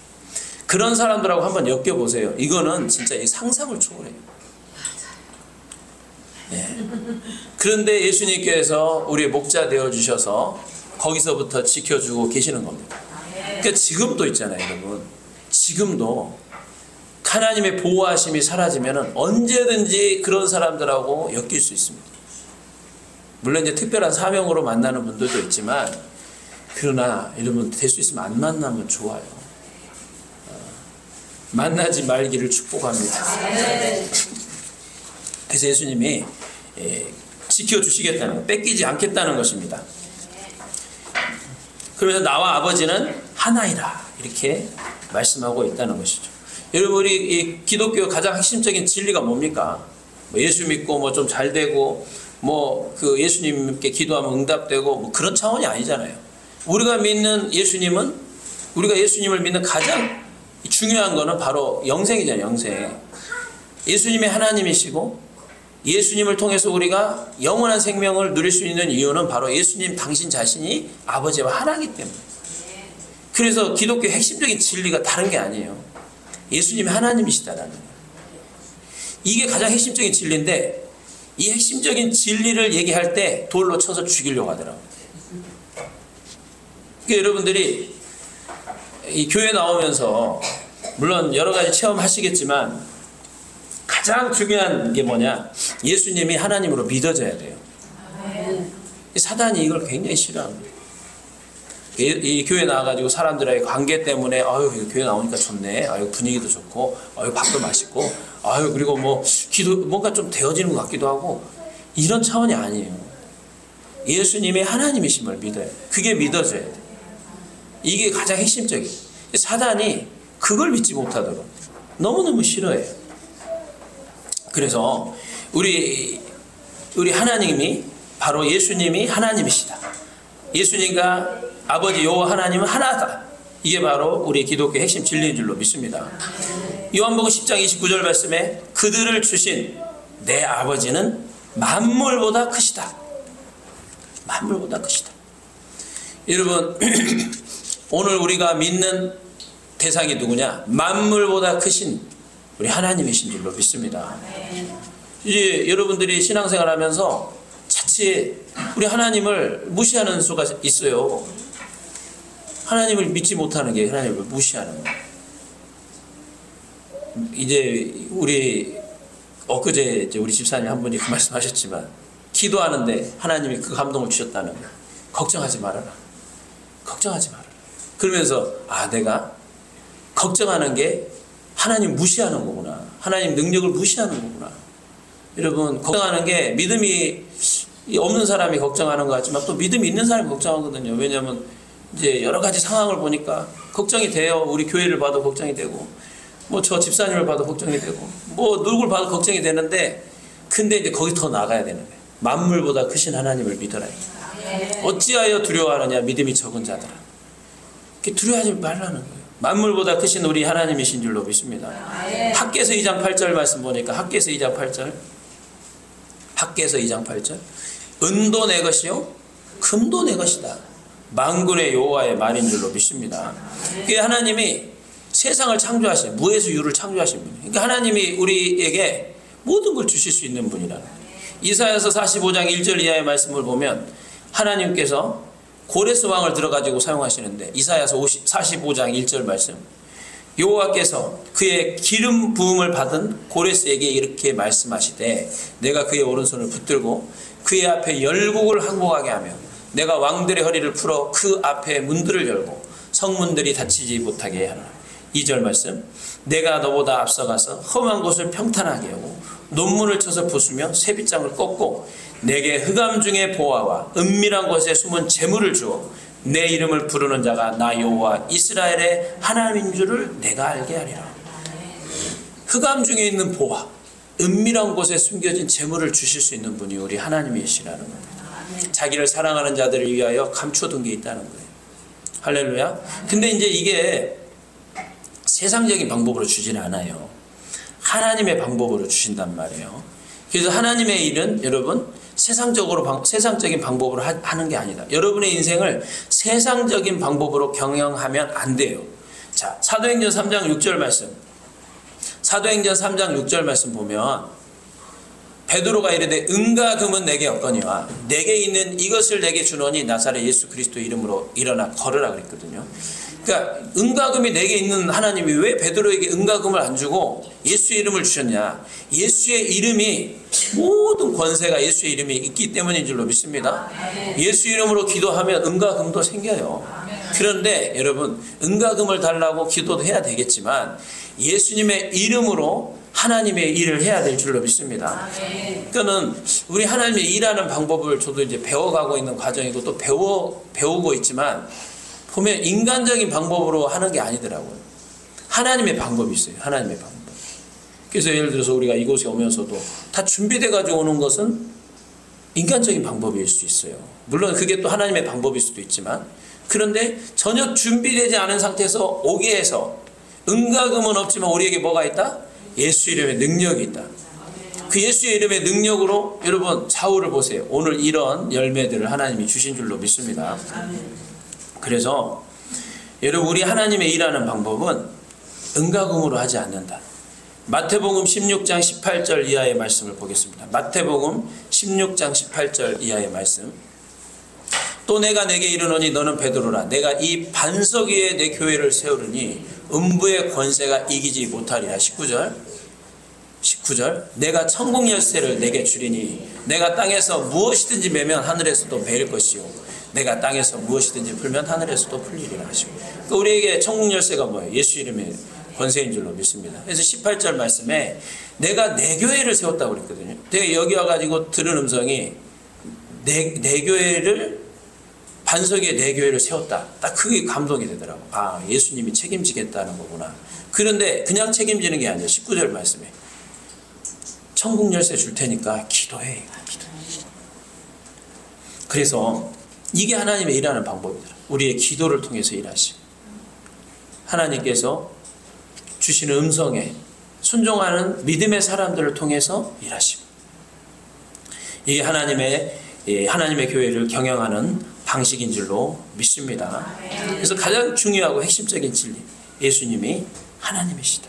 그런 사람들하고 한번 엮여보세요. 이거는 진짜 이 상상을 초월해요. 네. 그런데 예수님께서 우리의 목자 되어주셔서 거기서부터 지켜주고 계시는 겁니다. 그러니까 지금도 있잖아요, 여러분. 지금도 하나님의 보호하심이 사라지면 언제든지 그런 사람들하고 엮일 수 있습니다. 물론 이제 특별한 사명으로 만나는 분들도 있지만 그러나 여러분 될 수 있으면 안 만나면 좋아요. 만나지 말기를 축복합니다. 그래서 예수님이 지켜주시겠다는 것, 뺏기지 않겠다는 것입니다. 그래서 나와 아버지는 하나이라 이렇게 말씀하고 있다는 것이죠. 여러분 우리 이 기독교 가장 핵심적인 진리가 뭡니까? 뭐 예수 믿고 뭐 좀 잘 되고 뭐 그 예수님께 기도하면 응답되고 뭐 그런 차원이 아니잖아요. 우리가 믿는 예수님은 우리가 예수님을 믿는 가장 중요한 거는 바로 영생이잖아요. 영생. 예수님이 하나님이시고 예수님을 통해서 우리가 영원한 생명을 누릴 수 있는 이유는 바로 예수님 당신 자신이 아버지와 하나이기 때문에. 그래서 기독교의 핵심적인 진리가 다른 게 아니에요. 예수님이 하나님이시다라는 거예요. 이게 가장 핵심적인 진리인데 이 핵심적인 진리를 얘기할 때 돌로 쳐서 죽이려고 하더라고요. 그러니까 여러분들이 이 교회 나오면서 물론 여러 가지 체험하시겠지만 가장 중요한 게 뭐냐? 예수님이 하나님으로 믿어져야 돼요. 사단이 이걸 굉장히 싫어합니다. 이 교회 나와가지고 사람들의 관계 때문에 아유 교회 나오니까 좋네, 아유 분위기도 좋고, 아유 밥도 맛있고, 아유 그리고 뭐 기도 뭔가 좀 되어지는 것 같기도 하고 이런 차원이 아니에요. 예수님이 하나님이심을 믿어요. 그게 믿어져야 돼. 이게 가장 핵심적이에요. 사단이 그걸 믿지 못하도록 너무너무 싫어해요. 그래서 우리 하나님이 바로 예수님이 하나님이시다. 예수님과 아버지 여호와 하나님은 하나다. 이게 바로 우리 기독교의 핵심 진리인 줄로 믿습니다. 요한복음 10장 29절 말씀에 그들을 주신 내 아버지는 만물보다 크시다. 만물보다 크시다. 여러분 오늘 우리가 믿는 대상이 누구냐? 만물보다 크신 우리 하나님이신 줄로 믿습니다. 이제 여러분들이 신앙생활 하면서 자칫 우리 하나님을 무시하는 수가 있어요. 하나님을 믿지 못하는 게 하나님을 무시하는 거예요. 이제 우리 엊그제 이제 우리 집사님 한 분이 그 말씀하셨지만 기도하는데 하나님이 그 감동을 주셨다는 거예요. 걱정하지 말아라. 걱정하지 말아라. 그러면서 내가 걱정하는 게 하나님 무시하는 거구나. 하나님 능력을 무시하는 거구나. 여러분, 걱정하는 게 믿음이 없는 사람이 걱정하는 것 같지만 또 믿음이 있는 사람이 걱정하거든요. 왜냐하면 이제 여러 가지 상황을 보니까 걱정이 돼요. 우리 교회를 봐도 걱정이 되고 뭐 저 집사님을 봐도 걱정이 되고 뭐 누굴 봐도 걱정이 되는데 근데 이제 거기 더 나가야 되는 거예요. 만물보다 크신 하나님을 믿어라. 어찌하여 두려워하느냐 믿음이 적은 자들아. 두려워하지 말라는 거예요. 만물보다 크신 우리 하나님이신 줄로 믿습니다. 학개서 2장 8절 말씀 보니까 학개서 2장 8절 학개서 2장 8절 은도 내 것이요 금도 내 것이다. 만군의 여호와의 말인 줄로 믿습니다. 그게 하나님이 세상을 창조하신 무에서 유를 창조하신 분이에요. 그러니까 하나님이 우리에게 모든 걸 주실 수 있는 분이라는 거예요. 이사야서 45장 1절 이하의 말씀을 보면 하나님께서 고레스 왕을 들어가지고 사용하시는데 이사야서 45장 1절 말씀 여호와께서 그의 기름 부음을 받은 고레스에게 이렇게 말씀하시되 내가 그의 오른손을 붙들고 그의 앞에 열국을 항복하게 하며 내가 왕들의 허리를 풀어 그 앞에 문들을 열고 성문들이 닫히지 못하게 하라. 2절 말씀 내가 너보다 앞서가서 험한 곳을 평탄하게 하고 논문을 쳐서 부수며 쇠빗장을 꺾고 내게 흑암 중에 보화와 은밀한 곳에 숨은 재물을 주어 내 이름을 부르는 자가 나 여호와 이스라엘의 하나님인 줄을 내가 알게 하리라. 흑암 중에 있는 보화, 은밀한 곳에 숨겨진 재물을 주실 수 있는 분이 우리 하나님이시라는 겁니다. 자기를 사랑하는 자들을 위하여 감춰둔 게 있다는 거예요. 할렐루야. 근데 이제 이게 세상적인 방법으로 주지는 않아요. 하나님의 방법으로 주신단 말이에요. 그래서 하나님의 일은 여러분 세상적인 방법으로 하는 게 아니다. 여러분의 인생을 세상적인 방법으로 경영하면 안 돼요. 자, 사도행전 3장 6절 말씀. 사도행전 3장 6절 말씀 보면 베드로가 이르되 은과 금은 내게 없거니와 내게 있는 이것을 내게 주노니 나사렛 예수 그리스도 이름으로 일어나 걸으라 그랬거든요. 그러니까 은과 금이 내게 있는 하나님이 왜 베드로에게 은과 금을 안 주고 예수의 이름을 주셨냐? 예수의 이름이 모든 권세가 예수의 이름이 있기 때문인 줄로 믿습니다. 예수 이름으로 기도하면 은과 금도 생겨요. 그런데 여러분 은과 금을 달라고 기도도 해야 되겠지만 예수님의 이름으로 하나님의 일을 해야 될 줄로 믿습니다. 그러니까는 우리 하나님의 일하는 방법을 저도 이제 배워가고 있는 과정이고 또 배우고 있지만 보면 인간적인 방법으로 하는 게 아니더라고요. 하나님의 방법이 있어요. 하나님의 방법. 그래서 예를 들어서 우리가 이곳에 오면서도 다 준비돼 가지고 오는 것은 인간적인 방법일 수 있어요. 물론 그게 또 하나님의 방법일 수도 있지만 그런데 전혀 준비되지 않은 상태에서 오게 해서 은과 금은 없지만 우리에게 뭐가 있다? 예수 이름의 능력이 있다. 그 예수의 이름의 능력으로 여러분 좌우를 보세요. 오늘 이런 열매들을 하나님이 주신 줄로 믿습니다. 그래서 여러분 우리 하나님의 일하는 방법은 은과 금으로 하지 않는다. 마태복음 16장 18절 이하의 말씀을 보겠습니다. 마태복음 16장 18절 이하의 말씀. 또 내가 내게 이르노니 너는 베드로라. 내가 이 반석 위에 내 교회를 세우르니 음부의 권세가 이기지 못하리라. 19절 내가 천국 열쇠를 내게 주리니 내가 땅에서 무엇이든지 매면 하늘에서도 매일 것이요 내가 땅에서 무엇이든지 풀면 하늘에서도 풀리리라 하시고 그러니까 우리에게 천국 열쇠가 뭐예요? 예수 이름의 권세인 줄로 믿습니다. 그래서 18절 말씀에 내가 내 교회를 세웠다고 그랬거든요. 내가 여기 와가지고 들은 음성이 내 교회를 반석 위에 내 교회를 세웠다. 딱 그게 감동이 되더라고. 아, 예수님이 책임지겠다는 거구나. 그런데 그냥 책임지는 게 아니라 19절 말씀에 천국 열쇠 줄 테니까 기도해. 그래서 이게 하나님의 일하는 방법이더라. 우리의 기도를 통해서 일하시고 하나님께서 주시는 음성에 순종하는 믿음의 사람들을 통해서 일하시고 이게 하나님의 교회를 경영하는 방식인 줄로 믿습니다. 그래서 가장 중요하고 핵심적인 진리, 예수님이 하나님이시다.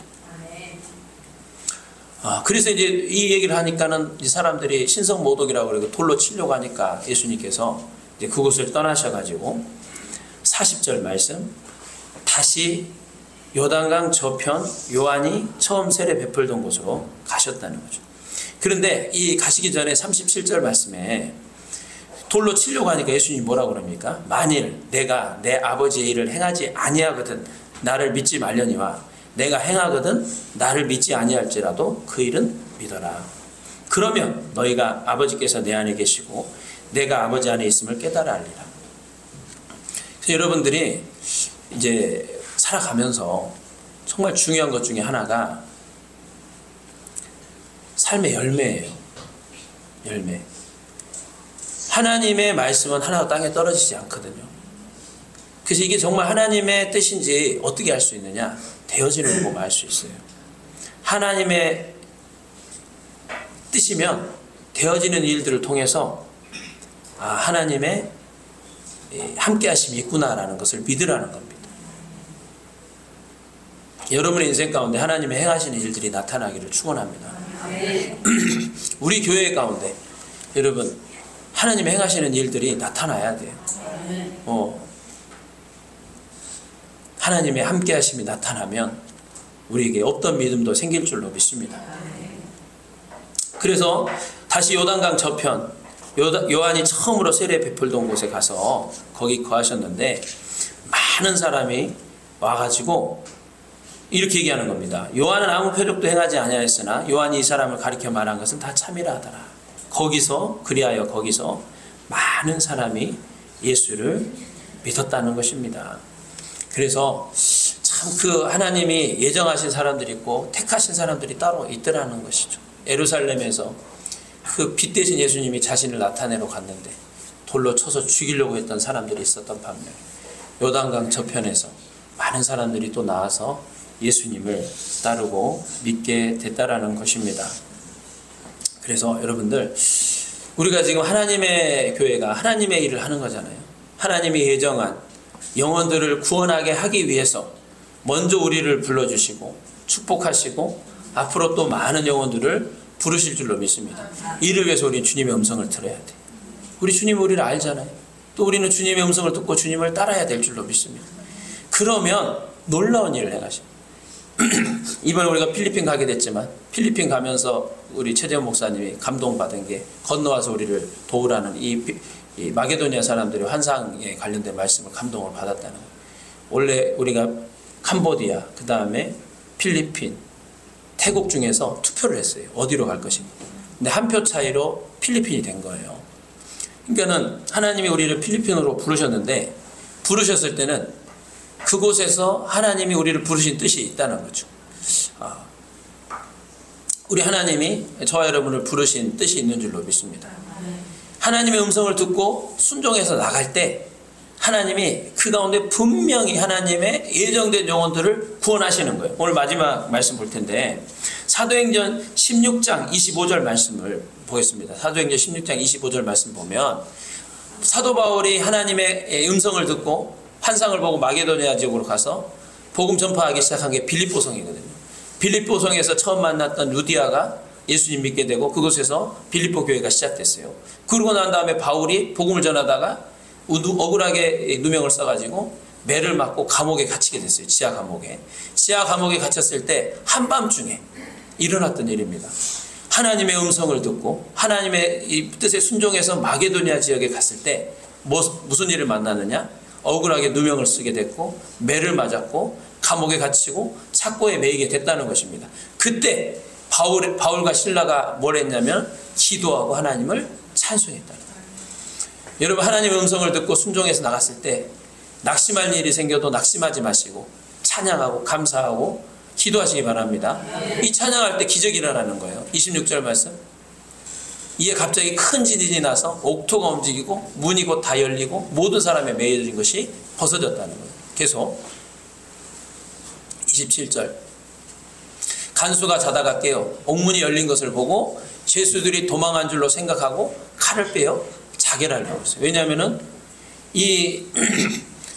그래서 이제 이 얘기를 하니까는 이 사람들이 신성모독이라고 그러고 돌로 치려고 하니까 예수님께서 이제 그곳을 떠나셔가지고 40절 말씀, 다시 요단강 저편 요한이 처음 세례 베풀던 곳으로 가셨다는 거죠. 그런데 이 가시기 전에 37절 말씀에 돌로 치려고 하니까 예수님이 뭐라고 그럽니까? 만일 내가 내 아버지의 일을 행하지 아니하거든 나를 믿지 말려니와 내가 행하거든 나를 믿지 아니할지라도 그 일은 믿어라. 그러면 너희가 아버지께서 내 안에 계시고 내가 아버지 안에 있음을 깨달아 알리라. 그래서 여러분들이 이제 살아가면서 정말 중요한 것 중에 하나가 삶의 열매예요. 열매. 하나님의 말씀은 하나도 땅에 떨어지지 않거든요. 그래서 이게 정말 하나님의 뜻인지 어떻게 알 수 있느냐? 되어지는 거 보면 알 수 있어요. 하나님의 뜻이면 되어지는 일들을 통해서 하나님의 함께 하심이 있구나라는 것을 믿으라는 겁니다. 여러분의 인생 가운데 하나님의 행하시는 일들이 나타나기를 축원합니다. 우리 교회 가운데 여러분 하나님의 행하시는 일들이 나타나야 돼요. 하나님의 함께 하심이 나타나면 우리에게 없던 믿음도 생길 줄로 믿습니다. 그래서 다시 요단강 저편 요한이 처음으로 세례 베풀던 곳에 가서 거기 거하셨는데 많은 사람이 와가지고 이렇게 얘기하는 겁니다. 요한은 아무 표적도 행하지 아니하였으나 요한이 이 사람을 가리켜 말한 것은 다 참이라 하더라. 그리하여 거기서 많은 사람이 예수를 믿었다는 것입니다. 그래서 참 그 하나님이 예정하신 사람들이 있고 택하신 사람들이 따로 있더라는 것이죠. 예루살렘에서 그 빛 대신 예수님이 자신을 나타내러 갔는데 돌로 쳐서 죽이려고 했던 사람들이 있었던 반면 요단강 저편에서 많은 사람들이 또 나와서 예수님을 따르고 믿게 됐다라는 것입니다. 그래서 여러분들 우리가 지금 하나님의 교회가 하나님의 일을 하는 거잖아요. 하나님이 예정한 영혼들을 구원하게 하기 위해서 먼저 우리를 불러주시고 축복하시고 앞으로 또 많은 영혼들을 부르실 줄로 믿습니다. 이를 위해서 우리는 주님의 음성을 들어야 돼. 우리 주님은 우리를 알잖아요. 또 우리는 주님의 음성을 듣고 주님을 따라야 될 줄로 믿습니다. 그러면 놀라운 일을 행하십니다. 이번에 우리가 필리핀 가게 됐지만 필리핀 가면서 우리 최재원 목사님이 감동받은 게 건너와서 우리를 도우라는 이 마게도니아 사람들이 환상에 관련된 말씀을 감동을 받았다는 거예요. 원래 우리가 캄보디아, 그 다음에 필리핀, 태국 중에서 투표를 했어요. 어디로 갈 것인가. 근데 한 표 차이로 필리핀이 된 거예요. 그러니까는 하나님이 우리를 필리핀으로 부르셨는데 부르셨을 때는 그곳에서 하나님이 우리를 부르신 뜻이 있다는 거죠. 우리 하나님이 저와 여러분을 부르신 뜻이 있는 줄로 믿습니다. 하나님의 음성을 듣고 순종해서 나갈 때 하나님이 그 가운데 분명히 하나님의 예정된 영혼들을 구원하시는 거예요. 오늘 마지막 말씀 볼 텐데 사도행전 16장 25절 말씀을 보겠습니다. 사도행전 16장 25절 말씀 보면 사도 바울이 하나님의 음성을 듣고 환상을 보고 마게도니아 지역으로 가서 복음 전파하기 시작한 게 빌립보성이거든요. 빌립보성에서 처음 만났던 루디아가 예수님 믿게 되고 그곳에서 빌립보 교회가 시작됐어요. 그러고 난 다음에 바울이 복음을 전하다가 억울하게 누명을 써가지고 매를 맞고 감옥에 갇히게 됐어요. 지하 감옥에 갇혔을 때 한밤중에 일어났던 일입니다. 하나님의 음성을 듣고 하나님의 이 뜻에 순종해서 마게도니아 지역에 갔을 때 무슨 일을 만났느냐? 억울하게 누명을 쓰게 됐고 매를 맞았고 감옥에 갇히고 착고에 매이게 됐다는 것입니다. 그때 바울과 실라가 뭘 했냐면 기도하고 하나님을 찬송했다는 거예요. 여러분 하나님의 음성을 듣고 순종해서 나갔을 때 낙심할 일이 생겨도 낙심하지 마시고 찬양하고 감사하고 기도하시기 바랍니다. 이 찬양할 때 기적이 일어나는 거예요. 26절 말씀. 이에 갑자기 큰 지진이 나서 옥토가 움직이고 문이 곧 다 열리고 모든 사람의 매여진 것이 벗어졌다는 거예요. 계속 27절. 간수가 자다가 깨어 옥문이 열린 것을 보고 죄수들이 도망한 줄로 생각하고 칼을 빼어 자결하려고 했어요. 왜냐하면은 이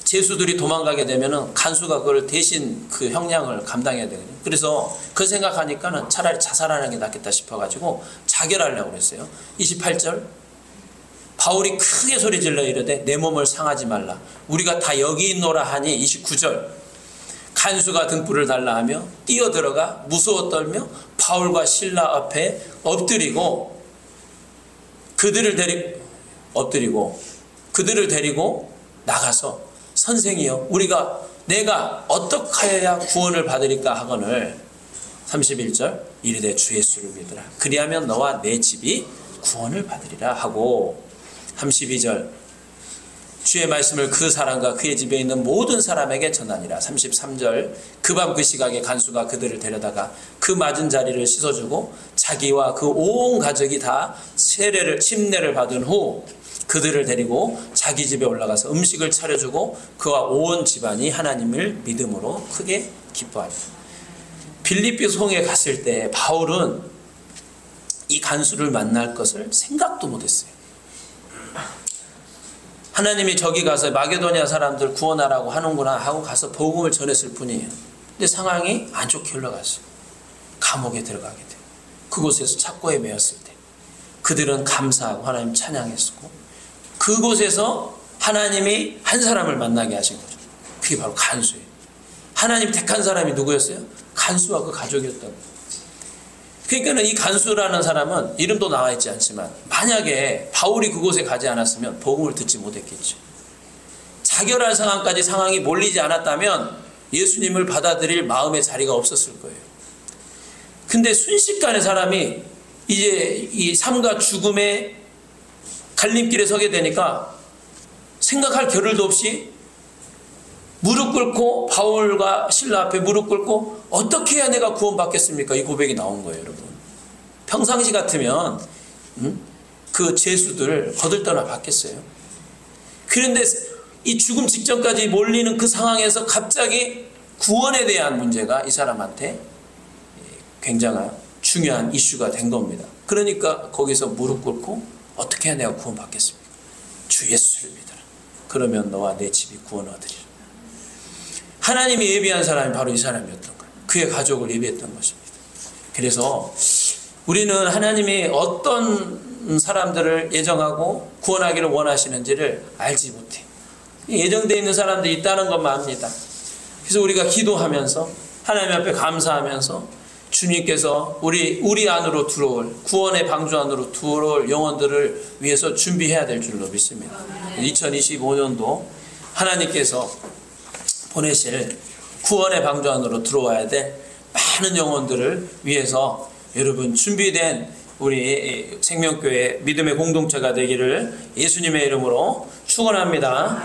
죄수들이 도망가게 되면은 간수가 그걸 대신 그 형량을 감당해야 되거든요. 그래서 그 생각하니까는 차라리 자살하는 게 낫겠다 싶어가지고 자결하려고 그랬어요. 28절 바울이 크게 소리질러 이르되 내 몸을 상하지 말라. 우리가 다 여기 있노라 하니 29절 간수가 등불을 달라 하며 뛰어들어가 무서워 떨며 바울과 실라 앞에 엎드리고 그들을 데리고 나가서 선생이여 내가 어떻게 하여야 구원을 받으리까 하거늘 31절 이르되 주 예수를 믿으라. 그리하면 너와 내 집이 구원을 받으리라 하고 32절 주의 말씀을 그 사람과 그의 집에 있는 모든 사람에게 전하니라. 33절 그 밤 그 시각에 간수가 그들을 데려다가 그 맞은 자리를 씻어주고 자기와 그 온 가족이 다 침례를 받은 후 그들을 데리고 자기 집에 올라가서 음식을 차려주고 그와 온 집안이 하나님을 믿음으로 크게 기뻐하니라. 빌립비 성에 갔을 때 바울은 이 간수를 만날 것을 생각도 못했어요. 하나님이 저기 가서 마게도니아 사람들 구원하라고 하는구나 하고 가서 복음을 전했을 뿐이에요. 근데 상황이 안 좋게 흘러갔어요. 감옥에 들어가게 돼요. 그곳에서 착고에 매였을 때 그들은 감사하고 하나님 찬양했었고 그곳에서 하나님이 한 사람을 만나게 하신 거죠. 그게 바로 간수예요. 하나님 택한 사람이 누구였어요? 간수와 그 가족이었던 거예요. 그러니까 이 간수라는 사람은 이름도 나와 있지 않지만 만약에 바울이 그곳에 가지 않았으면 복음을 듣지 못했겠죠. 자결할 상황이 몰리지 않았다면 예수님을 받아들일 마음의 자리가 없었을 거예요. 근데 순식간에 사람이 이제 이 삶과 죽음의 갈림길에 서게 되니까 생각할 겨를도 없이 무릎 꿇고 바울과 실라 앞에 무릎 꿇고 어떻게 해야 내가 구원받겠습니까? 이 고백이 나온 거예요, 여러분. 평상시 같으면 그 죄수들 거들떠나 받겠어요. 그런데 이 죽음 직전까지 몰리는 그 상황에서 갑자기 구원에 대한 문제가 이 사람한테 굉장한 중요한 이슈가 된 겁니다. 그러니까 거기서 무릎 꿇고 어떻게 해야 내가 구원받겠습니까? 주 예수를 믿어라. 그러면 너와 내 집이 구원 얻으리라. 하나님이 예비한 사람이 바로 이 사람이었던 거예요. 그의 가족을 예비했던 것입니다. 그래서 우리는 하나님이 어떤 사람들을 예정하고 구원하기를 원하시는지를 알지 못해요. 예정되어 있는 사람들이 있다는 것만 압니다. 그래서 우리가 기도하면서 하나님 앞에 감사하면서 주님께서 우리 안으로 들어올 구원의 방주 안으로 들어올 영혼들을 위해서 준비해야 될 줄로 믿습니다. 2025년도 하나님께서 보내실 구원의 방주 안으로 들어와야 될 많은 영혼들을 위해서 여러분 준비된 우리 생명교회 믿음의 공동체가 되기를 예수님의 이름으로 축원합니다.